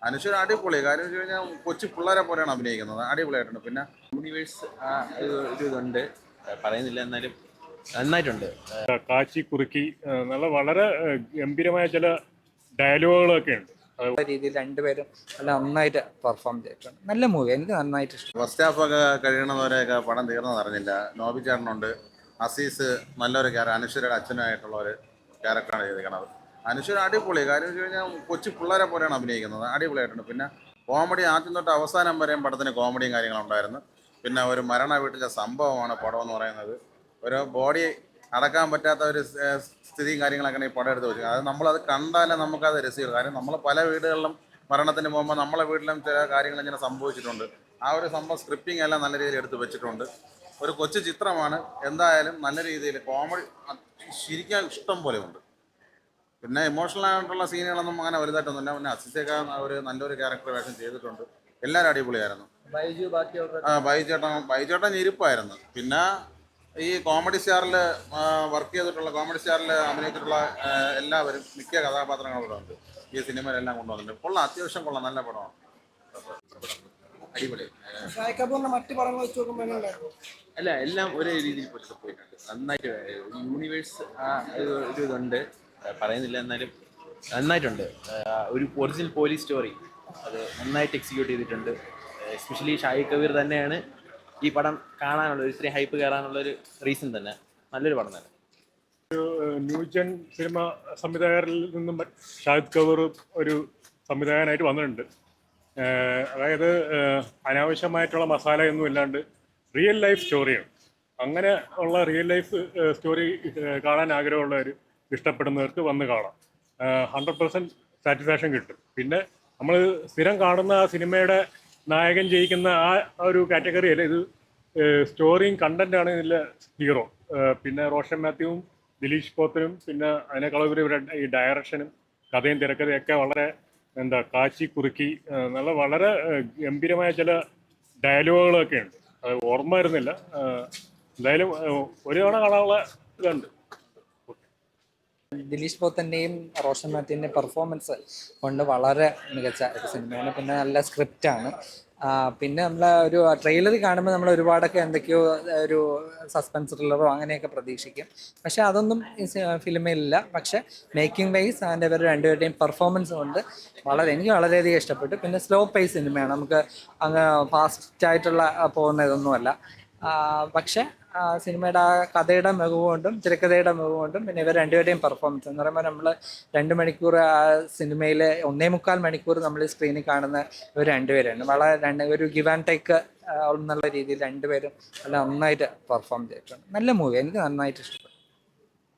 അനുശ്വര അടിപൊളി കാര്യം വെച്ച് കഴിഞ്ഞാൽ കൊച്ചു പിള്ളേരെ പോലെയാണ് അഭിനയിക്കുന്നത്, അടിപൊളിയായിട്ടുണ്ട്. പിന്നെ യൂണിവേഴ്സ് ആ ഒരു ഇതുണ്ട്, പറയുന്നില്ല എന്നാലും നന്നായിട്ടുണ്ട്. കാച്ചി കുറുക്കി നല്ല വളരെ ഗംഭീരമായ ചില ഡയലോഗുകളൊക്കെ ഉണ്ട്. രീതിയിൽ രണ്ടുപേരും നല്ല നന്നായിട്ട് പെർഫോം ചെയ്തിട്ടുണ്ട്. നല്ല മൂവി, എനിക്ക് നന്നായിട്ട് ഇഷ്ടം. ഫസ്റ്റ് ഹാഫ് ഒക്കെ കഴിയണവരെയൊക്കെ പടം തീർന്നെന്ന് അറിഞ്ഞില്ല. നോബി ചേട്ടനുണ്ട്, അസീസ് നല്ലൊരു ക്യാരക്ടർ, അനുശ്വരയുടെ അച്ഛനായിട്ടുള്ള ഒരു ക്യാരക്ടറാണ് ചെയ്തിരിക്കുന്നത്. അനുശ്വര അടിപൊളി കാര്യം വെച്ച് കഴിഞ്ഞാൽ കൊച്ചു പിള്ളേരെ പോലെയാണ് അഭിനയിക്കുന്നത്, അടിപൊളിയായിട്ടുണ്ട്. പിന്നെ കോമഡി ആദ്യം തൊട്ട് അവസാനം വരെയും പടത്തിന് കോമഡിയും കാര്യങ്ങളുണ്ടായിരുന്നു. പിന്നെ ഒരു മരണ വീട്ടിലെ സംഭവമാണ് പടം എന്ന് പറയുന്നത്. ഒരു ബോഡി അടക്കാൻ പറ്റാത്ത ഒരു സ്ഥിതിയും കാര്യങ്ങളൊക്കെയാണ് ഈ പടം എടുത്ത് വെച്ചത്. അത് നമ്മളത് കണ്ടാലേ നമുക്കത് രസിക്കുള്ളൂ. കാര്യം നമ്മൾ പല വീടുകളിലും മരണത്തിന് പോകുമ്പോൾ നമ്മളെ വീട്ടിലും ചില കാര്യങ്ങൾ ഇങ്ങനെ സംഭവിച്ചിട്ടുണ്ട്. ആ ഒരു സംഭവം സ്ക്രിപ്റ്റിംഗ് എല്ലാം നല്ല രീതിയിൽ എടുത്ത് വെച്ചിട്ടുണ്ട്. ഒരു കൊച്ചു ചിത്രമാണ്, എന്തായാലും നല്ല രീതിയിൽ കോമഡി ശരിക്കാൻ ഇഷ്ടം പോലെ ഉണ്ട്. പിന്നെ ഇമോഷണൽ ആയിട്ടുള്ള സീനുകളൊന്നും അങ്ങനെ വലുതായിട്ടൊന്നുമില്ല. പിന്നെ അസിസ്റ്റൊക്കെ ഒരു നല്ലൊരു ക്യാരക്ടർ വേഷം ചെയ്തിട്ടുണ്ട്. എല്ലാവരും അടിപൊളിയായിരുന്നു. ബൈജേട്ടൻ ഇരിപ്പായിരുന്നു. പിന്നെ ഈ കോമഡി സ്റ്റാറിൽ വർക്ക് ചെയ്തിട്ടുള്ള, കോമഡി സ്റ്റാറിൽ അഭിനയിച്ചിട്ടുള്ള എല്ലാവരും മിക്ക കഥാപാത്രങ്ങളും ഉണ്ട് ഈ സിനിമയിലെല്ലാം കൊണ്ടുവന്നിട്ടുണ്ട്. കൊള്ളാം, അത്യാവശ്യം കൊള്ളാം, നല്ല പടമാണ്. അടിപൊളി. മറ്റു പടങ്ങൾ വെച്ച് നോക്കുമ്പോൾ അല്ല, എല്ലാം ഒരേ രീതിയിൽ പോയിട്ടുണ്ട്. നന്നായിട്ട് യൂണിവേഴ്സ് ആ ഒരു ഇതുണ്ട്, പറയുന്നില്ല എന്നാലും നന്നായിട്ടുണ്ട്. ഒരു ഒറിജിനൽ പോലീസ് സ്റ്റോറി അത് നന്നായിട്ട് എക്സിക്യൂട്ട് ചെയ്തിട്ടുണ്ട്. എസ്പെഷ്യലി ഷാഹിദ് കബീർ തന്നെയാണ് ഈ പടം കാണാനുള്ള ഒരു ഇത്രയും ഹൈപ്പ് കയറാനുള്ളൊരു റീസൺ തന്നെ. നല്ലൊരു പടം തന്നെ. ന്യൂജൻ സിനിമ സംവിധായകരിൽ നിന്നും ഷാഹിദ് കപൂർ ഒരു സംവിധായകനായിട്ട് വന്നിട്ടുണ്ട്. അതായത് അനാവശ്യമായിട്ടുള്ള മസാലയൊന്നും ഇല്ലാണ്ട് റിയൽ ലൈഫ് സ്റ്റോറിയാണ്. അങ്ങനെ ഉള്ള റിയൽ ലൈഫ് സ്റ്റോറി കാണാൻ ആഗ്രഹമുള്ളവർ, ഇഷ്ടപ്പെടുന്നവർക്ക് വന്ന് കാണാം. 100% സാറ്റിസ്ഫാക്ഷൻ കിട്ടും. പിന്നെ നമ്മൾ സ്ഥിരം കാണുന്ന ആ സിനിമയുടെ നായകൻ ജയിക്കുന്ന ആ ഒരു കാറ്റഗറിയല്ല ഇത്. സ്റ്റോറിയും കണ്ടന്റാണ് ഇതിലെ ഹീറോ. പിന്നെ റോഷൻ മാത്യുവും ദിലീഷ് പോത്തനും പിന്നെ അതിനേക്കാളും ഇവരുടെ ഈ ഡയറക്ഷനും കഥയും തിരക്കഥയൊക്കെ വളരെ കാച്ചി കുറുക്കി നല്ല വളരെ ഗംഭീരമായ ചില ഡയലോഗുകളൊക്കെ ഉണ്ട്. അത് ഓർമ്മ വരുന്നില്ല. എന്തായാലും ഒരു തവണ കാണാനുള്ള ഇതുണ്ട്. ദിലീഷ് പോത്തൻ്റെയും റോഷൻ മാത്യുവിൻ്റെയും പെർഫോമൻസ് കൊണ്ട് വളരെ മികച്ച ഒരു സിനിമയാണ്. പിന്നെ നല്ല സ്ക്രിപ്റ്റാണ്. പിന്നെ നമ്മൾ ഒരു ട്രെയിലർ കാണുമ്പോൾ നമ്മൾ ഒരുപാടൊക്കെ എന്തൊക്കെയോ ഒരു സസ്പെൻസ് ത്രില്ലറോ അങ്ങനെയൊക്കെ പ്രതീക്ഷിക്കും. പക്ഷേ അതൊന്നും ഈ ഫിലിമിലില്ല. പക്ഷേ മേക്കിംഗ് വൈസ് അതിൻ്റെ ഇവർ രണ്ടുപേരുടെയും പെർഫോമൻസ് കൊണ്ട് എനിക്ക് വളരെയധികം ഇഷ്ടപ്പെട്ടു. പിന്നെ സ്ലോ പേസ് സിനിമയാണ്, നമുക്ക് അങ്ങ് ഫാസ്റ്റായിട്ടുള്ള പോകുന്ന ഇതൊന്നുമല്ല. പക്ഷേ സിനിമയുടെ ആ കഥയുടെ മികവ് കൊണ്ടും തിരക്കഥയുടെ മികവ് കൊണ്ടും പിന്നെ ഇവർ രണ്ടുപേരുടെയും പെർഫോമൻസ് എന്ന് പറയുമ്പോൾ നമ്മൾ 2 മണിക്കൂർ ആ സിനിമയിൽ 1.25 മണിക്കൂർ നമ്മൾ സ്ക്രീനിൽ കാണുന്ന ഇവർ രണ്ടുപേരാണ്. വളരെ ഒരു ഗിവ് ആൻഡ് ടേക്ക് എന്നുള്ള രീതിയിൽ രണ്ടുപേരും നല്ല നന്നായിട്ട് പെർഫോം ചെയ്തിട്ടുണ്ട്. നല്ല മൂവി, എനിക്ക് നന്നായിട്ട് ഇഷ്ടപ്പെട്ടു.